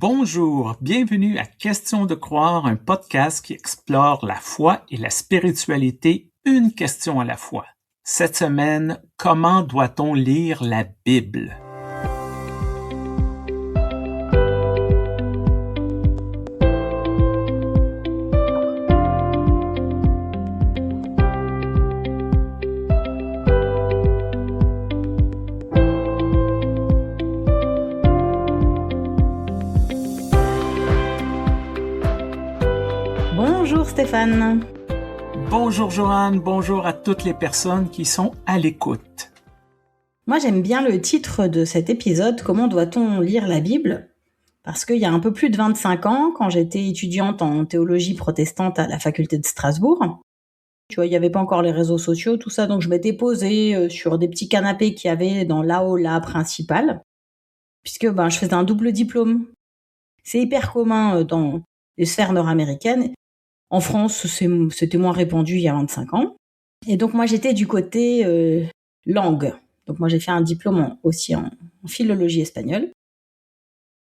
Bonjour, bienvenue à Question de croire, un podcast qui explore la foi et la spiritualité, une question à la fois. Cette semaine, comment doit-on lire la Bible? Bonjour Stéphane. Bonjour Joanne, bonjour à toutes les personnes qui sont à l'écoute. Moi j'aime bien le titre de cet épisode, Comment doit-on lire la Bible? Parce qu'il y a un peu plus de 25 ans, quand j'étais étudiante en théologie protestante à la faculté de Strasbourg, tu vois, il n'y avait pas encore les réseaux sociaux, tout ça, donc je m'étais posée sur des petits canapés qu'il y avait dans l'aula principale, puisque je faisais un double diplôme. C'est hyper commun dans les sphères nord-américaines. En France, c'était moins répandu il y a 25 ans. Et donc moi j'étais du côté langue. Donc moi j'ai fait un diplôme aussi en philologie espagnole.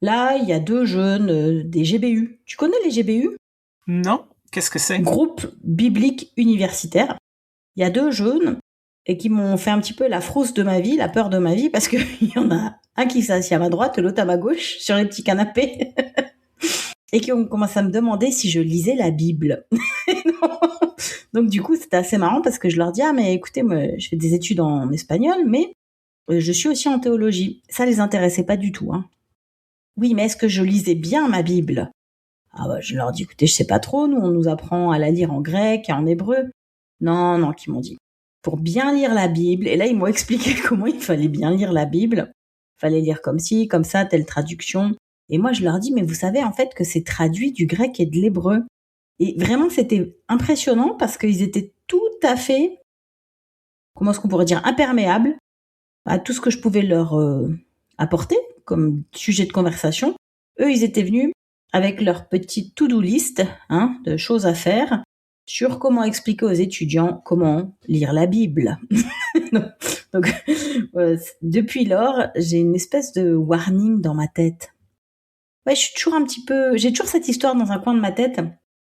Là, il y a deux jeunes des GBU. Tu connais les GBU? Non? Qu'est-ce que c'est? Groupe biblique universitaire. Il y a deux jeunes et qui m'ont fait un petit peu la frousse de ma vie, la peur de ma vie, parce qu'il y en a un qui s'assied à ma droite, l'autre à ma gauche, sur les petits canapés. Et qui ont commencé à me demander si je lisais la Bible. Donc du coup, c'était assez marrant parce que je leur dis « Ah, mais écoutez, moi, je fais des études en espagnol, mais je suis aussi en théologie. » Ça les intéressait pas du tout. Oui, mais est-ce que je lisais bien ma Bible? Je leur dis « Écoutez, je sais pas trop, nous, on nous apprend à la lire en grec et en hébreu. » Non, qu'ils m'ont dit. Pour bien lire la Bible, et là, ils m'ont expliqué comment il fallait bien lire la Bible. Il fallait lire comme ci, comme ça, telle traduction. Et moi, je leur dis, mais vous savez en fait que c'est traduit du grec et de l'hébreu. Et vraiment, c'était impressionnant parce qu'ils étaient tout à fait, comment est-ce qu'on pourrait dire, imperméables à tout ce que je pouvais leur apporter comme sujet de conversation. Eux, ils étaient venus avec leur petite to-do list de choses à faire sur comment expliquer aux étudiants comment lire la Bible. Donc, depuis lors, j'ai une espèce de warning dans ma tête. Ouais, j'ai toujours cette histoire dans un coin de ma tête.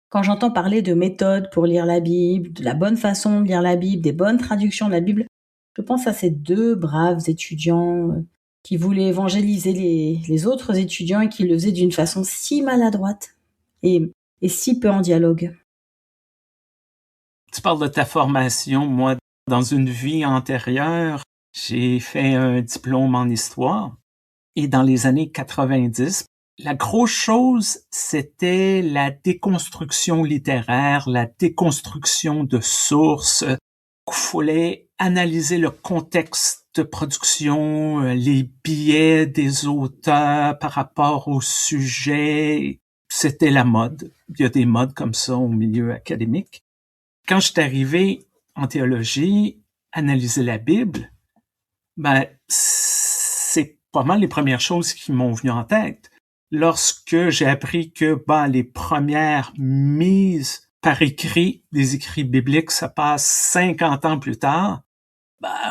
Quand j'entends parler de méthodes pour lire la Bible, de la bonne façon de lire la Bible, des bonnes traductions de la Bible, je pense à ces deux braves étudiants qui voulaient évangéliser les autres étudiants et qui le faisaient d'une façon si maladroite et si peu en dialogue. Tu parles de ta formation. Moi, dans une vie antérieure, j'ai fait un diplôme en histoire et dans les années 90, la grosse chose, c'était la déconstruction littéraire, la déconstruction de sources. Il fallait analyser le contexte de production, les biais des auteurs par rapport au sujet. C'était la mode. Il y a des modes comme ça au milieu académique. Quand je suis arrivé en théologie, analyser la Bible, c'est pas mal les premières choses qui m'ont venu en tête. Lorsque j'ai appris que les premières mises par écrit des écrits bibliques, ça passe 50 ans plus tard,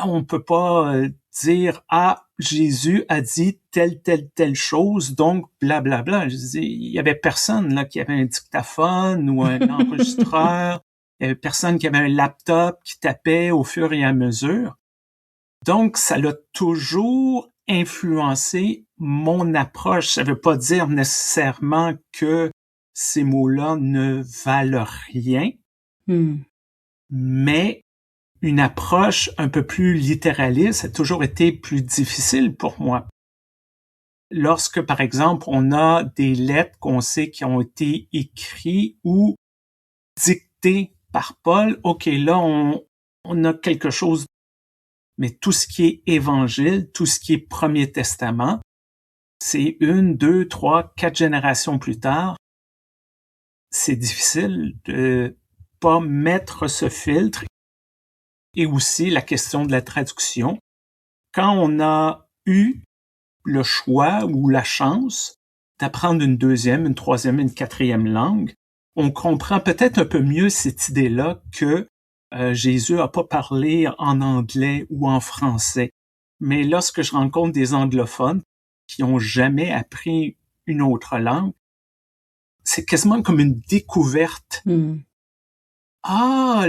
on peut pas dire « Ah, Jésus a dit telle chose, donc blablabla ». Je dis, il y avait personne là qui avait un dictaphone ou un enregistreur, il y avait personne qui avait un laptop qui tapait au fur et à mesure. Donc, ça l'a toujours influencé mon approche. Ça veut pas dire nécessairement que ces mots-là ne valent rien, mais une approche un peu plus littéraliste a toujours été plus difficile pour moi. Lorsque, par exemple, on a des lettres qu'on sait qui ont été écrites ou dictées par Paul, OK, là, on a quelque chose. Mais tout ce qui est évangile, tout ce qui est Premier Testament, c'est 1, 2, 3, 4 générations plus tard. C'est difficile de pas mettre ce filtre. Et aussi la question de la traduction. Quand on a eu le choix ou la chance d'apprendre une deuxième, une troisième, une quatrième langue, on comprend peut-être un peu mieux cette idée-là que Jésus a pas parlé en anglais ou en français. Mais lorsque je rencontre des anglophones qui ont jamais appris une autre langue, c'est quasiment comme une découverte. Ah,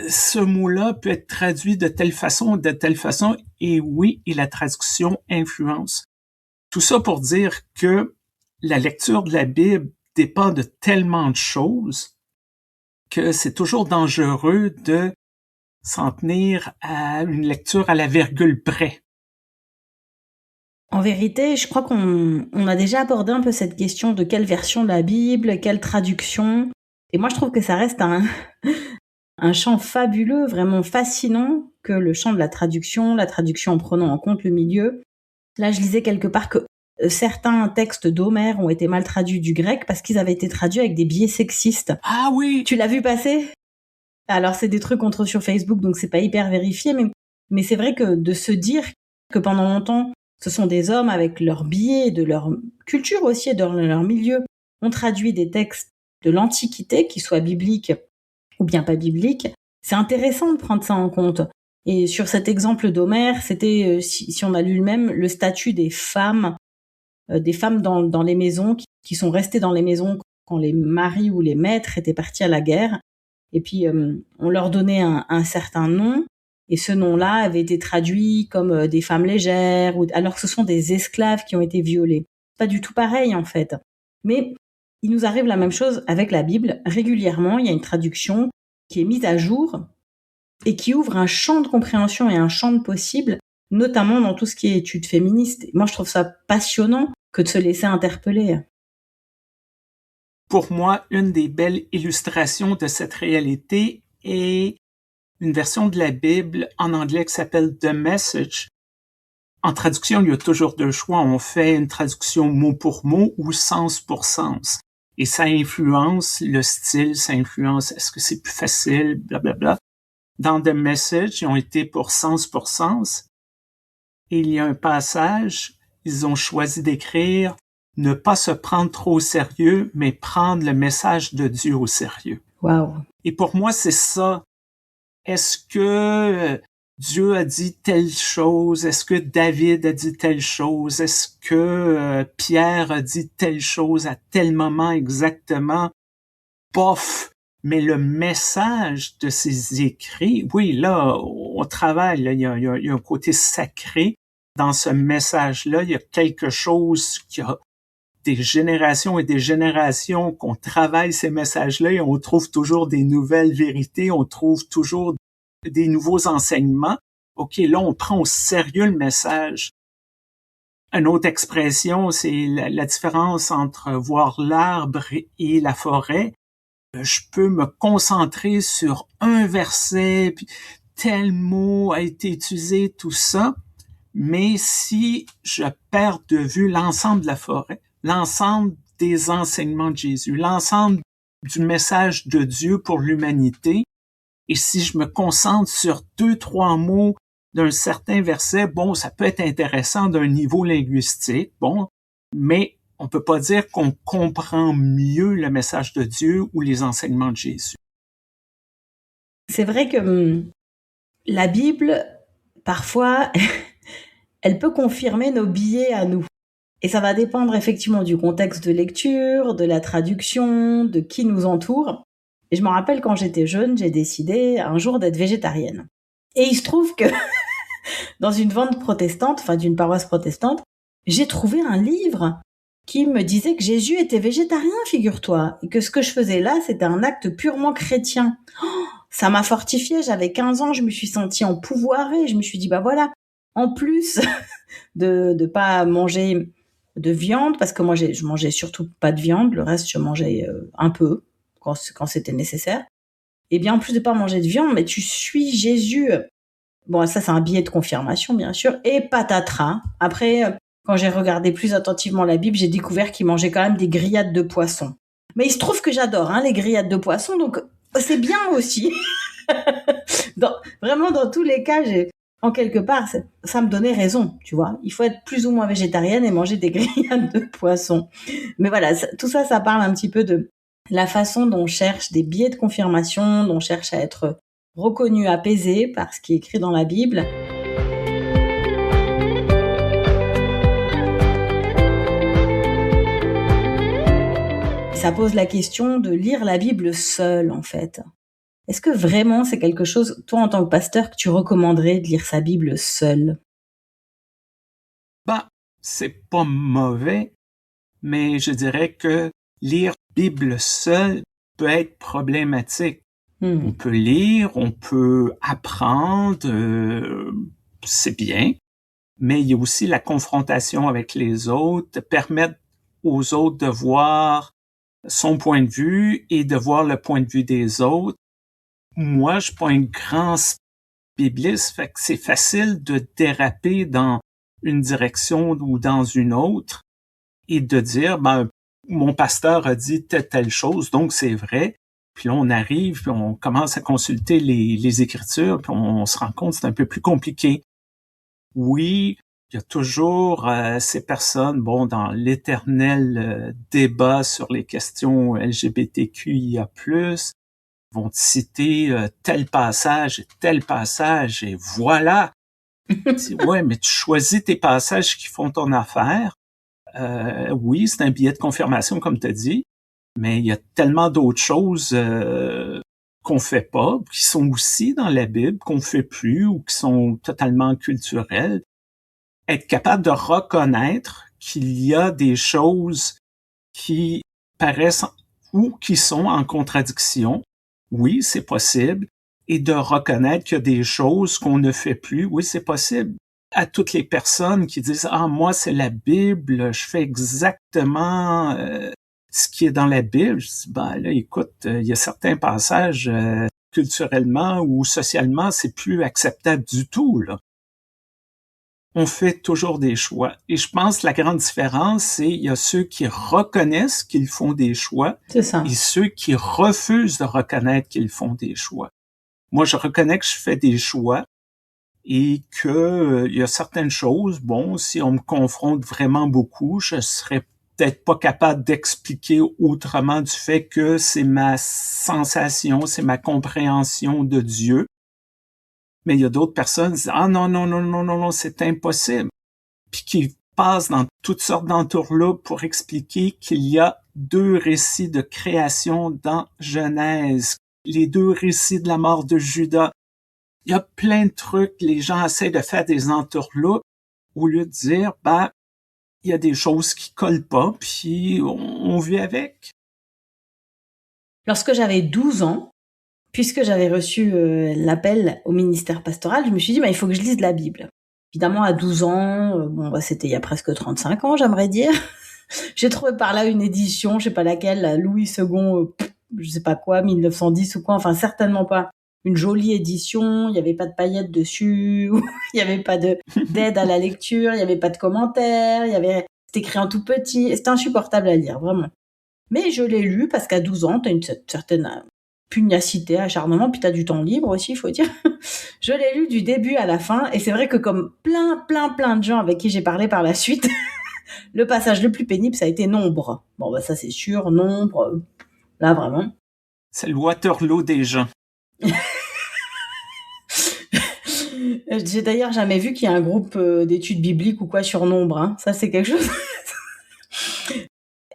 ce mot-là peut être traduit de telle façon, et oui, et la traduction influence. Tout ça pour dire que la lecture de la Bible dépend de tellement de choses que c'est toujours dangereux de s'en tenir à une lecture à la virgule près. En vérité, je crois qu'on a déjà abordé un peu cette question de quelle version de la Bible, quelle traduction. Et moi, je trouve que ça reste un champ fabuleux, vraiment fascinant, que le champ de la traduction en prenant en compte le milieu. Là, je lisais quelque part que certains textes d'Homère ont été mal traduits du grec parce qu'ils avaient été traduits avec des biais sexistes. Ah oui! Tu l'as vu passer? Alors, c'est des trucs qu'on trouve sur Facebook, donc c'est pas hyper vérifié, mais c'est vrai que de se dire que pendant longtemps, ce sont des hommes avec leurs biais, de leur culture aussi, et de leur milieu, ont traduit des textes de l'Antiquité, qui soient bibliques ou bien pas bibliques. C'est intéressant de prendre ça en compte. Et sur cet exemple d'Homère, c'était, si on a lu le même, le statut des femmes dans les maisons, qui sont restées dans les maisons quand les maris ou les maîtres étaient partis à la guerre. Et puis, on leur donnait un certain nom, et ce nom-là avait été traduit comme des femmes légères, alors que ce sont des esclaves qui ont été violés. Pas du tout pareil, en fait. Mais il nous arrive la même chose avec la Bible. Régulièrement, il y a une traduction qui est mise à jour et qui ouvre un champ de compréhension et un champ de possibles, notamment dans tout ce qui est études féministes. Moi, je trouve ça passionnant que de se laisser interpeller. Pour moi, une des belles illustrations de cette réalité est une version de la Bible en anglais qui s'appelle The Message. En traduction, il y a toujours deux choix. On fait une traduction mot pour mot ou sens pour sens. Et ça influence le style, ça influence est-ce que c'est plus facile, blablabla. Dans The Message, ils ont été pour sens. Et il y a un passage, ils ont choisi d'écrire ne pas se prendre trop au sérieux, mais prendre le message de Dieu au sérieux. Wow. Et pour moi, c'est ça. Est-ce que Dieu a dit telle chose? Est-ce que David a dit telle chose? Est-ce que Pierre a dit telle chose à tel moment exactement? Bof! Mais le message de ces écrits, oui, là, on travaille, là, il y a un côté sacré dans ce message-là. Il y a quelque chose qui a des générations et des générations qu'on travaille ces messages-là et on trouve toujours des nouvelles vérités, on trouve toujours des nouveaux enseignements. OK, là, on prend au sérieux le message. Une autre expression, c'est la différence entre voir l'arbre et la forêt. Je peux me concentrer sur un verset, puis tel mot a été utilisé, tout ça. Mais si je perds de vue l'ensemble de la forêt, l'ensemble des enseignements de Jésus, l'ensemble du message de Dieu pour l'humanité, et si je me concentre sur 2-3 mots d'un certain verset, bon, ça peut être intéressant d'un niveau linguistique, bon, mais on peut pas dire qu'on comprend mieux le message de Dieu ou les enseignements de Jésus. C'est vrai que la Bible, parfois, elle peut confirmer nos biais à nous. Et ça va dépendre effectivement du contexte de lecture, de la traduction, de qui nous entoure. Et je me rappelle quand j'étais jeune, j'ai décidé un jour d'être végétarienne. Et il se trouve que dans une vente protestante, enfin d'une paroisse protestante, j'ai trouvé un livre qui me disait que Jésus était végétarien, figure-toi, et que ce que je faisais là, c'était un acte purement chrétien. Oh, ça m'a fortifiée, j'avais 15 ans, je me suis sentie empourvée, je me suis dit, bah voilà, en plus de pas manger de viande, parce que moi je mangeais surtout pas de viande, le reste je mangeais un peu quand c'était nécessaire. Et bien en plus de pas manger de viande, mais tu suis Jésus. Bon, ça c'est un billet de confirmation bien sûr, et patatras. Après, quand j'ai regardé plus attentivement la Bible, j'ai découvert qu'il mangeait quand même des grillades de poisson. Mais il se trouve que j'adore les grillades de poisson, donc c'est bien aussi. Vraiment dans tous les cas, en quelque part, ça me donnait raison, tu vois. Il faut être plus ou moins végétarienne et manger des grillades de poisson. Mais voilà, tout ça, ça parle un petit peu de la façon dont on cherche des biais de confirmation, dont on cherche à être reconnu, apaisé par ce qui est écrit dans la Bible. ça pose la question de lire la Bible seul, en fait. Est-ce que vraiment c'est quelque chose, toi en tant que pasteur, que tu recommanderais de lire sa Bible seul? Ben, c'est pas mauvais, mais je dirais que lire Bible seul peut être problématique. On peut lire, on peut apprendre, c'est bien, mais il y a aussi la confrontation avec les autres, de permettre aux autres de voir son point de vue et de voir le point de vue des autres. Moi, je suis pas un grand bibliste, fait que c'est facile de déraper dans une direction ou dans une autre et de dire, ben, mon pasteur a dit telle chose, donc c'est vrai. Puis là, on arrive, puis on commence à consulter les Écritures, puis on se rend compte que c'est un peu plus compliqué. Oui, il y a toujours ces personnes, bon, dans l'éternel débat sur les questions LGBTQIA+, vont te citer tel passage, et voilà. Ouais, mais tu choisis tes passages qui font ton affaire. Oui, c'est un billet de confirmation, comme tu as dit, mais il y a tellement d'autres choses qu'on fait pas, qui sont aussi dans la Bible, qu'on fait plus ou qui sont totalement culturelles. Être capable de reconnaître qu'il y a des choses qui paraissent ou qui sont en contradiction. Oui, c'est possible. Et de reconnaître qu'il y a des choses qu'on ne fait plus. Oui, c'est possible. À toutes les personnes qui disent « Ah, moi, c'est la Bible, je fais exactement ce qui est dans la Bible. » Je dis « Ben là, écoute, il y a certains passages culturellement ou socialement, c'est plus acceptable du tout, là. » On fait toujours des choix. Et je pense que la grande différence, c'est il y a ceux qui reconnaissent qu'ils font des choix C'est ça. et ceux qui refusent de reconnaître qu'ils font des choix. Moi, je reconnais que je fais des choix et que il y a certaines choses, bon, si on me confronte vraiment beaucoup, je serais peut-être pas capable d'expliquer autrement du fait que c'est ma sensation, c'est ma compréhension de Dieu. Mais il y a d'autres personnes qui disent « Ah non, non, non, non, non, non, c'est impossible. » Puis qui passent dans toutes sortes d'entourloupes pour expliquer qu'il y a 2 récits de création dans Genèse, les 2 récits de la mort de Judas. Il y a plein de trucs, les gens essaient de faire des entourloupes au lieu de dire, ben, il y a des choses qui collent pas, puis on vit avec. Lorsque j'avais 12 ans, puisque j'avais reçu l'appel au ministère pastoral, je me suis dit, bah, il faut que je lise la Bible. Évidemment, à 12 ans, bon, bah, c'était il y a presque 35 ans, j'aimerais dire. J'ai trouvé par là une édition, je sais pas laquelle, Louis II, je sais pas quoi, 1910 ou quoi, enfin certainement pas une jolie édition, il y avait pas de paillettes dessus, il y avait pas d'aide à la lecture, il y avait pas de commentaires, c'était écrit en tout petit, c'était insupportable à lire, vraiment. Mais je l'ai lu parce qu'à 12 ans, t'as une certaine pugnacité, acharnement, puis t'as du temps libre aussi, il faut dire. Je l'ai lu du début à la fin, et c'est vrai que comme plein de gens avec qui j'ai parlé par la suite, le passage le plus pénible, ça a été Nombre. Bon, bah ça c'est sûr, Nombre, là vraiment. C'est le Waterloo des gens. J'ai d'ailleurs jamais vu qu'il y a un groupe d'études bibliques ou quoi sur Nombre, hein. Ça c'est quelque chose.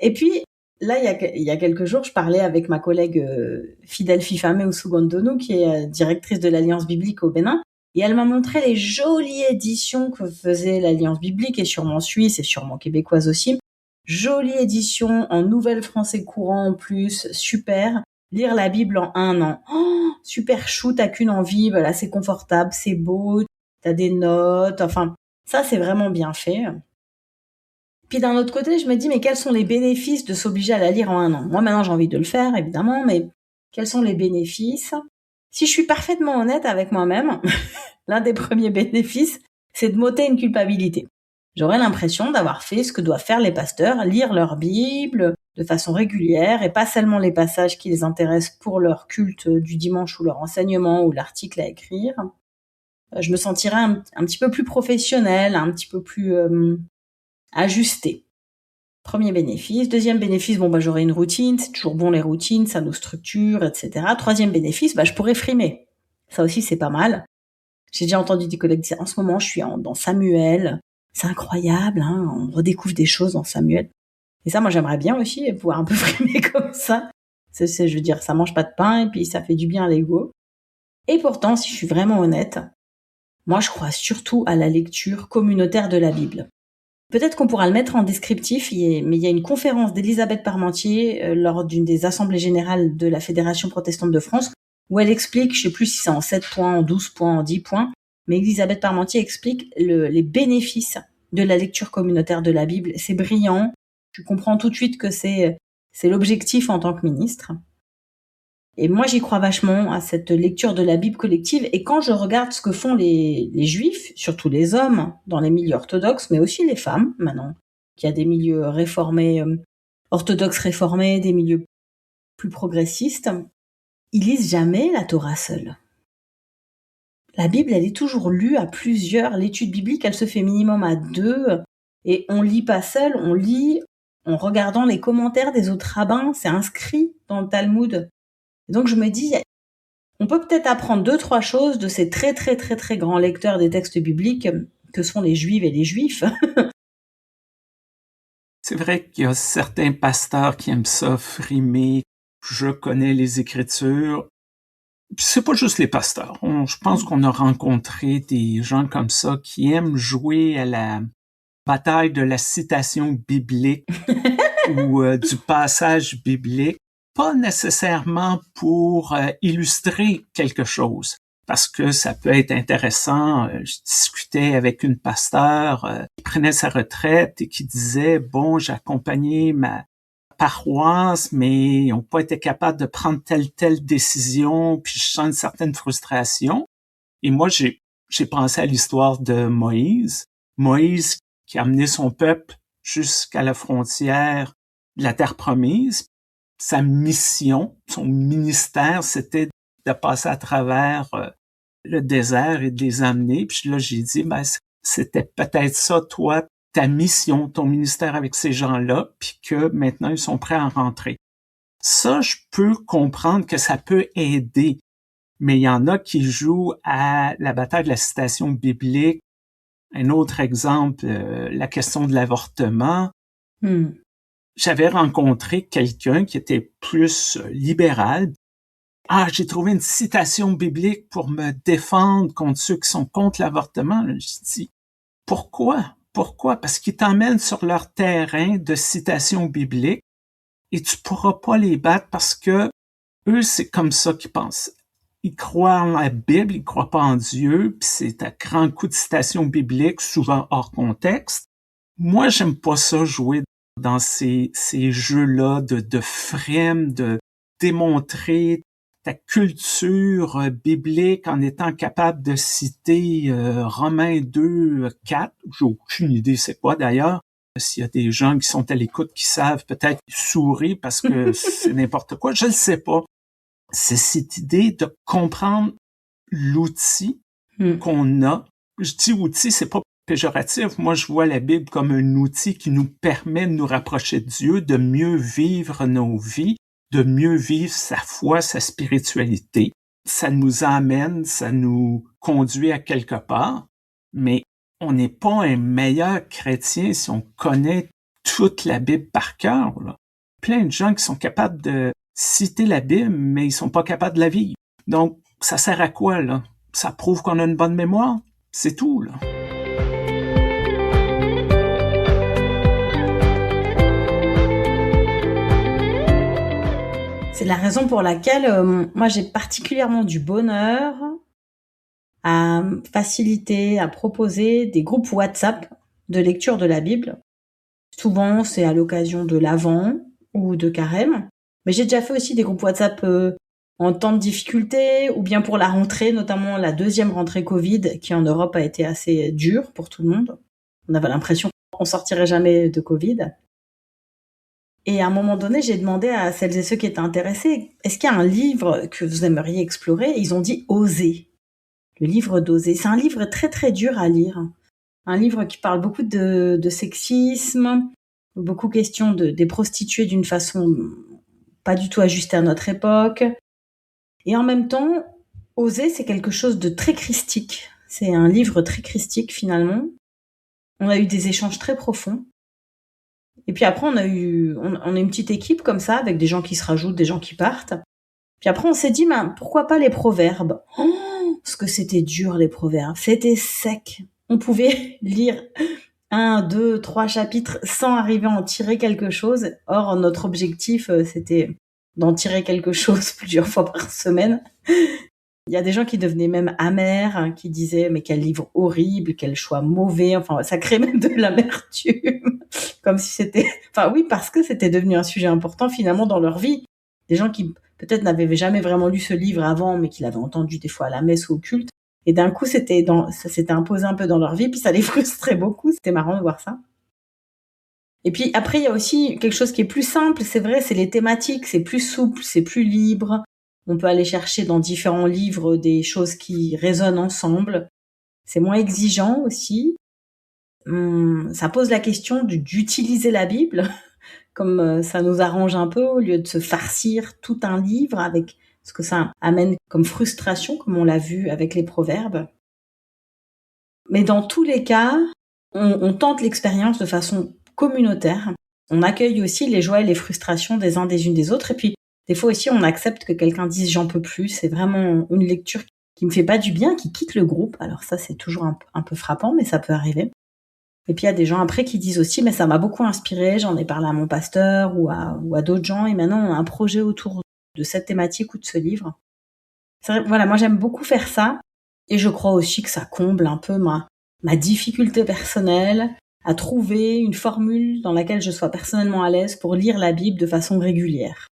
Et puis, là, il y a quelques jours, je parlais avec ma collègue Fidèle Fifame Ousougondonou, qui est directrice de l'Alliance biblique au Bénin, et elle m'a montré les jolies éditions que faisait l'Alliance biblique, et sûrement suisse, et sûrement québécoise aussi. Jolie édition en nouvelle français courant en plus, super. Lire la Bible en 1 an. Oh, super chou, t'as qu'une envie, voilà, c'est confortable, c'est beau, t'as des notes, enfin, ça c'est vraiment bien fait. Puis d'un autre côté, je me dis, mais quels sont les bénéfices de s'obliger à la lire en 1 an? Moi, maintenant, j'ai envie de le faire, évidemment, mais quels sont les bénéfices? Si je suis parfaitement honnête avec moi-même, l'un des premiers bénéfices, c'est de m'ôter une culpabilité. J'aurais l'impression d'avoir fait ce que doivent faire les pasteurs, lire leur Bible de façon régulière et pas seulement les passages qui les intéressent pour leur culte du dimanche ou leur enseignement ou l'article à écrire. Je me sentirais un petit peu plus professionnelle, un petit peu plus ajusté. Premier bénéfice. Deuxième bénéfice, bon, bah, j'aurai une routine. C'est toujours bon, les routines, ça nous structure, etc. Troisième bénéfice, bah, je pourrais frimer. Ça aussi, c'est pas mal. J'ai déjà entendu des collègues dire, en ce moment, je suis dans Samuel. C'est incroyable, hein. On redécouvre des choses dans Samuel. Et ça, moi, j'aimerais bien aussi pouvoir un peu frimer comme ça. Je veux dire, ça mange pas de pain et puis ça fait du bien à l'ego. Et pourtant, si je suis vraiment honnête, moi, je crois surtout à la lecture communautaire de la Bible. Peut-être qu'on pourra le mettre en descriptif, mais il y a une conférence d'Elisabeth Parmentier lors d'une des assemblées générales de la Fédération protestante de France, où elle explique, je sais plus si c'est en 7 points, en 12 points, en 10 points, mais Elisabeth Parmentier explique les bénéfices de la lecture communautaire de la Bible. C'est brillant. Tu comprends tout de suite que c'est l'objectif en tant que ministre. Et moi, j'y crois vachement à cette lecture de la Bible collective. Et quand je regarde ce que font les juifs, surtout les hommes, dans les milieux orthodoxes, mais aussi les femmes, maintenant, qu'il y a des milieux réformés, orthodoxes réformés, des milieux plus progressistes, ils lisent jamais la Torah seule. La Bible, elle est toujours lue à plusieurs. L'étude biblique, elle se fait minimum à 2. Et on lit pas seul, on lit en regardant les commentaires des autres rabbins. C'est inscrit dans le Talmud. Donc je me dis, on peut peut-être apprendre 2-3 choses de ces très très très très grands lecteurs des textes bibliques que sont les juives et les juifs. C'est vrai qu'il y a certains pasteurs qui aiment ça frimer. Je connais les Écritures. C'est pas juste les pasteurs. Je pense qu'on a rencontré des gens comme ça qui aiment jouer à la bataille de la citation biblique ou du passage biblique, pas nécessairement pour illustrer quelque chose, parce que ça peut être intéressant. Je discutais avec une pasteur qui prenait sa retraite et qui disait, bon, j'ai accompagné ma paroisse, mais ils n'ont pas été capables de prendre telle décision, puis je sens une certaine frustration. Et moi, j'ai pensé à l'histoire de Moïse. Moïse qui a amené son peuple jusqu'à la frontière de la terre promise. Sa mission, son ministère, c'était de passer à travers le désert et de les amener. Puis là, j'ai dit, ben, c'était peut-être ça, toi, ta mission, ton ministère avec ces gens-là, puis que maintenant, ils sont prêts à rentrer. Ça, je peux comprendre que ça peut aider, mais il y en a qui jouent à la bataille de la citation biblique. Un autre exemple, la question de l'avortement. J'avais rencontré quelqu'un qui était plus libéral. Ah, j'ai trouvé une citation biblique pour me défendre contre ceux qui sont contre l'avortement. Je dis, pourquoi? Pourquoi? Parce qu'ils t'emmènent sur leur terrain de citations bibliques et tu pourras pas les battre parce que eux, c'est comme ça qu'ils pensent. Ils croient en la Bible, ils croient pas en Dieu, puis c'est à grands coups de citations bibliques, souvent hors contexte. Moi, j'aime pas ça jouer dans ces jeux-là de frame, de démontrer ta culture biblique en étant capable de citer Romains 2, 4. J'ai aucune idée c'est quoi d'ailleurs. S'il y a des gens qui sont à l'écoute qui savent, peut-être sourire parce que c'est n'importe quoi, je ne sais pas. C'est cette idée de comprendre l'outil qu'on a. Je dis outil, c'est pas péjoratif. Moi, je vois la Bible comme un outil qui nous permet de nous rapprocher de Dieu, de mieux vivre nos vies, de mieux vivre sa foi, sa spiritualité. Ça nous amène, ça nous conduit à quelque part, mais on n'est pas un meilleur chrétien si on connaît toute la Bible par cœur, là. Plein de gens qui sont capables de citer la Bible, mais ils sont pas capables de la vivre. Donc, ça sert à quoi, là? Ça prouve qu'on a une bonne mémoire? C'est tout, là. C'est la raison pour laquelle moi j'ai particulièrement du bonheur à faciliter, à proposer des groupes WhatsApp de lecture de la Bible. Souvent, c'est à l'occasion de l'Avent ou de Carême. Mais j'ai déjà fait aussi des groupes WhatsApp en temps de difficulté ou bien pour la rentrée, notamment la deuxième rentrée Covid qui en Europe a été assez dure pour tout le monde. On avait l'impression qu'on sortirait jamais de Covid. Et à un moment donné, j'ai demandé à celles et ceux qui étaient intéressés, est-ce qu'il y a un livre que vous aimeriez explorer? Et ils ont dit Oser. Le livre d'Oser. C'est un livre très très dur à lire. Un livre qui parle beaucoup de sexisme, beaucoup question des prostituées d'une façon pas du tout ajustée à notre époque. Et en même temps, Oser, c'est quelque chose de très christique. C'est un livre très christique finalement. On a eu des échanges très profonds. Et puis après, on est une petite équipe comme ça, avec des gens qui se rajoutent, des gens qui partent. Puis après, on s'est dit, pourquoi pas les proverbes? Oh, ce que c'était dur, les proverbes. C'était sec. On pouvait lire 1, 2, 3 chapitres sans arriver à en tirer quelque chose. Or, notre objectif, c'était d'en tirer quelque chose plusieurs fois par semaine. Il y a des gens qui devenaient même amers, hein, qui disaient mais quel livre horrible, quel choix mauvais. Enfin, ça crée même de l'amertume, comme si c'était. Enfin oui, parce que c'était devenu un sujet important finalement dans leur vie. Des gens qui peut-être n'avaient jamais vraiment lu ce livre avant, mais qui l'avaient entendu des fois à la messe ou au culte. Et d'un coup, ça s'était imposé un peu dans leur vie, puis ça les frustrait beaucoup. C'était marrant de voir ça. Et puis après, il y a aussi quelque chose qui est plus simple, c'est vrai, c'est les thématiques, c'est plus souple, c'est plus libre. On peut aller chercher dans différents livres des choses qui résonnent ensemble. C'est moins exigeant aussi. Ça pose la question d'utiliser la Bible, comme ça nous arrange un peu, au lieu de se farcir tout un livre avec ce que ça amène comme frustration, comme on l'a vu avec les proverbes. Mais dans tous les cas, on tente l'expérience de façon communautaire. On accueille aussi les joies et les frustrations des uns des unes des autres. Et puis, des fois aussi, on accepte que quelqu'un dise j'en peux plus. C'est vraiment une lecture qui me fait pas du bien, qui quitte le groupe. Alors ça, c'est toujours un peu frappant, mais ça peut arriver. Et puis, il y a des gens après qui disent aussi, mais ça m'a beaucoup inspiré. J'en ai parlé à mon pasteur ou à d'autres gens. Et maintenant, on a un projet autour de cette thématique ou de ce livre. C'est vrai, voilà, moi, j'aime beaucoup faire ça. Et je crois aussi que ça comble un peu ma difficulté personnelle à trouver une formule dans laquelle je sois personnellement à l'aise pour lire la Bible de façon régulière.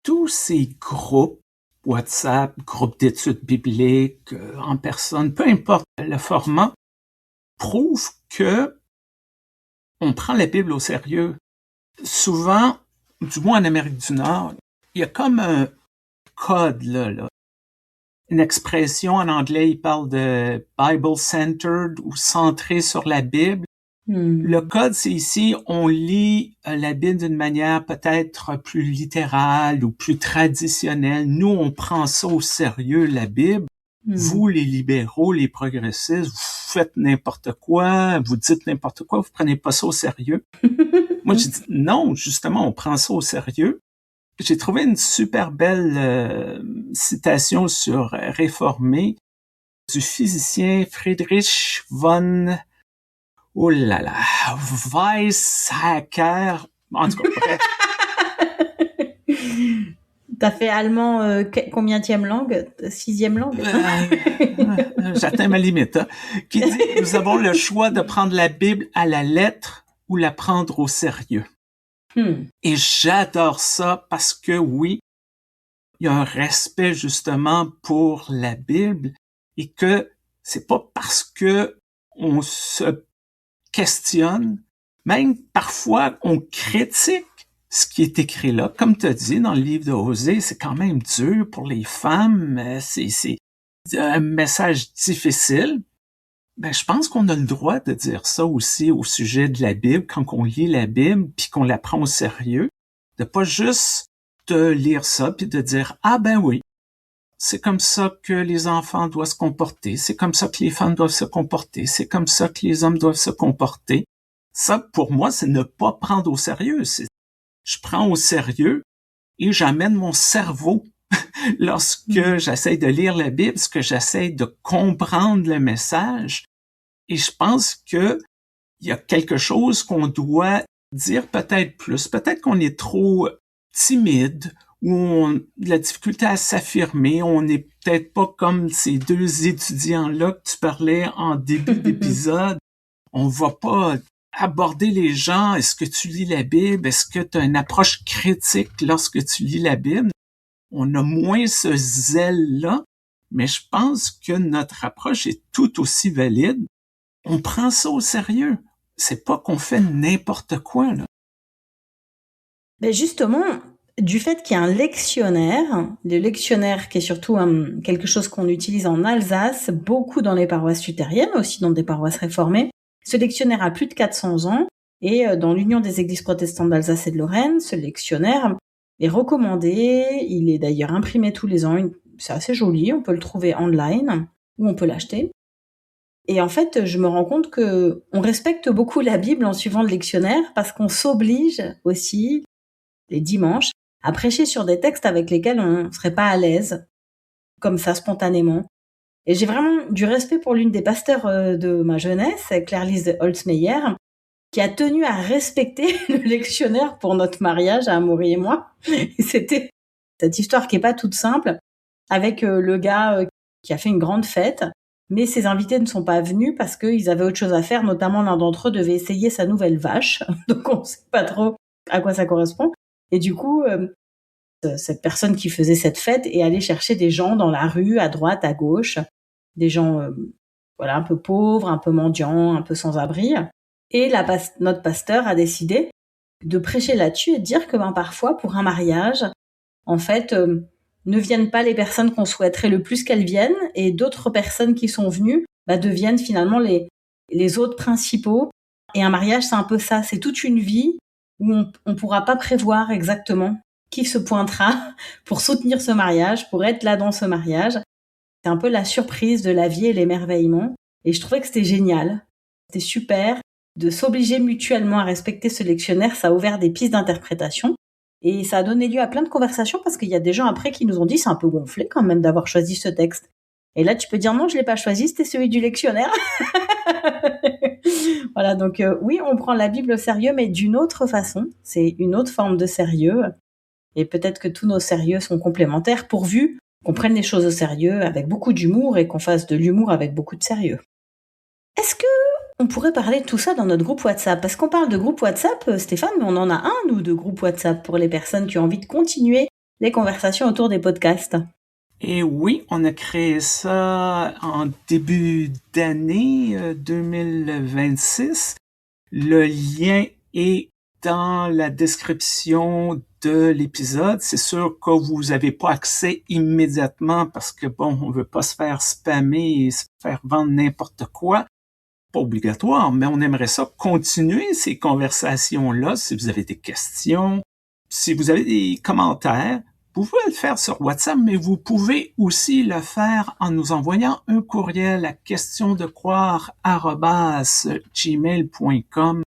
Tous ces groupes WhatsApp, groupes d'études bibliques, en personne, peu importe le format, prouvent que on prend la Bible au sérieux. Souvent, du moins en Amérique du Nord, il y a comme un code là. Une expression en anglais, il parle de Bible-centered ou centré sur la Bible. Le code, c'est ici, on lit la Bible d'une manière peut-être plus littérale ou plus traditionnelle. Nous, on prend ça au sérieux, la Bible. Vous, les libéraux, les progressistes, vous faites n'importe quoi, vous dites n'importe quoi, vous prenez pas ça au sérieux. Moi, je dis non, justement, on prend ça au sérieux. J'ai trouvé une super belle citation sur Réformé du physicien Friedrich von Weizsäcker. En tout cas, bref. T'as fait allemand combienième langue? 6e langue? J'atteins ma limite. Hein, qui dit « Nous avons le choix de prendre la Bible à la lettre ou la prendre au sérieux. » Et j'adore ça parce que oui, il y a un respect justement pour la Bible et que c'est pas parce que on se questionne, même parfois on critique ce qui est écrit là. Comme tu as dit dans le livre de Osée, c'est quand même dur pour les femmes, c'est un message difficile. Ben, je pense qu'on a le droit de dire ça aussi au sujet de la Bible quand on lit la Bible puis qu'on la prend au sérieux, de pas juste de lire ça puis de dire ah ben oui, c'est comme ça que les enfants doivent se comporter, c'est comme ça que les femmes doivent se comporter, c'est comme ça que les hommes doivent se comporter. Ça pour moi, c'est ne pas prendre au sérieux. Je prends au sérieux et j'amène mon cerveau lorsque j'essaie de lire la Bible, parce que j'essaie de comprendre le message. Et je pense que il y a quelque chose qu'on doit dire peut-être plus. Peut-être qu'on est trop timide ou on a de la difficulté à s'affirmer. On n'est peut-être pas comme ces deux étudiants-là que tu parlais en début d'épisode. On va pas aborder les gens. Est-ce que tu lis la Bible? Est-ce que tu as une approche critique lorsque tu lis la Bible? On a moins ce zèle-là, mais je pense que notre approche est tout aussi valide. On prend ça au sérieux. C'est pas qu'on fait n'importe quoi, là. Ben justement, du fait qu'il y a un lectionnaire, le lectionnaire qui est surtout quelque chose qu'on utilise en Alsace, beaucoup dans les paroisses luthériennes, aussi dans des paroisses réformées. Ce lectionnaire a plus de 400 ans et dans l'Union des Églises protestantes d'Alsace et de Lorraine, ce lectionnaire est recommandé. Il est d'ailleurs imprimé tous les ans. C'est assez joli. On peut le trouver online ou on peut l'acheter. Et en fait, je me rends compte que on respecte beaucoup la Bible en suivant le lectionnaire parce qu'on s'oblige aussi, les dimanches, à prêcher sur des textes avec lesquels on ne serait pas à l'aise, comme ça, spontanément. Et j'ai vraiment du respect pour l'une des pasteurs de ma jeunesse, Claire-Lise Holzmeyer, qui a tenu à respecter le lectionnaire pour notre mariage à Amaury et moi. Et c'était cette histoire qui est pas toute simple, avec le gars qui a fait une grande fête, mais ses invités ne sont pas venus parce qu'ils avaient autre chose à faire, notamment l'un d'entre eux devait essayer sa nouvelle vache, donc on sait pas trop à quoi ça correspond. Et du coup, cette personne qui faisait cette fête est allée chercher des gens dans la rue, à droite, à gauche, des gens voilà, un peu pauvres, un peu mendiants, un peu sans abri. Et notre pasteur a décidé de prêcher là-dessus et de dire que parfois, pour un mariage, en fait, ne viennent pas les personnes qu'on souhaiterait le plus qu'elles viennent, et d'autres personnes qui sont venues deviennent finalement les hôtes principaux. Et un mariage, c'est un peu ça, c'est toute une vie où on pourra pas prévoir exactement qui se pointera pour soutenir ce mariage, pour être là dans ce mariage. C'est un peu la surprise de la vie et l'émerveillement. Et je trouvais que c'était génial. C'était super de s'obliger mutuellement à respecter ce lectionnaire. Ça a ouvert des pistes d'interprétation. Et ça a donné lieu à plein de conversations parce qu'il y a des gens après qui nous ont dit c'est un peu gonflé quand même d'avoir choisi ce texte. Et là, tu peux dire non, je l'ai pas choisi, c'était celui du lectionnaire. Voilà, donc oui, on prend la Bible au sérieux, mais d'une autre façon. C'est une autre forme de sérieux. Et peut-être que tous nos sérieux sont complémentaires pourvu qu'on prenne les choses au sérieux avec beaucoup d'humour et qu'on fasse de l'humour avec beaucoup de sérieux. Est-ce que on pourrait parler de tout ça dans notre groupe WhatsApp? Parce qu'on parle de groupe WhatsApp, Stéphane, mais on en a un, nous, de groupe WhatsApp pour les personnes qui ont envie de continuer les conversations autour des podcasts. Et oui, on a créé ça en début d'année 2026. Le lien est dans la description de l'épisode. C'est sûr que vous n'avez pas accès immédiatement parce que on veut pas se faire spammer et se faire vendre n'importe quoi. Pas obligatoire, mais on aimerait ça continuer ces conversations-là. Si vous avez des questions, si vous avez des commentaires, vous pouvez le faire sur WhatsApp, mais vous pouvez aussi le faire en nous envoyant un courriel à questiondecroire@gmail.com.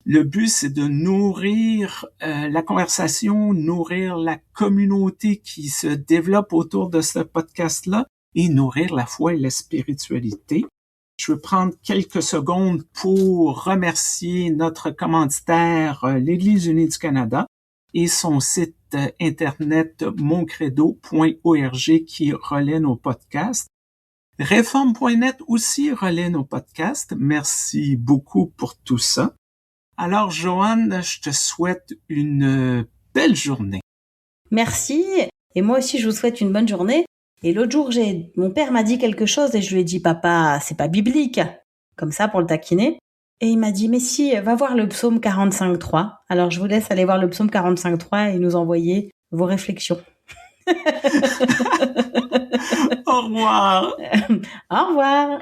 Le but, c'est de nourrir la conversation, nourrir la communauté qui se développe autour de ce podcast-là et nourrir la foi et la spiritualité. Je veux prendre quelques secondes pour remercier notre commanditaire, l'Église unie du Canada, et son site internet moncredo.org qui relaie nos podcasts. Réforme.net aussi relaie nos podcasts. Merci beaucoup pour tout ça. Alors, Joanne, je te souhaite une belle journée. Merci. Et moi aussi, je vous souhaite une bonne journée. Et l'autre jour, mon père m'a dit quelque chose et je lui ai dit, papa, c'est pas biblique. Comme ça, pour le taquiner. Et il m'a dit, mais si, va voir le psaume 45.3. Alors, je vous laisse aller voir le psaume 45.3 et nous envoyer vos réflexions. Au revoir. Au revoir.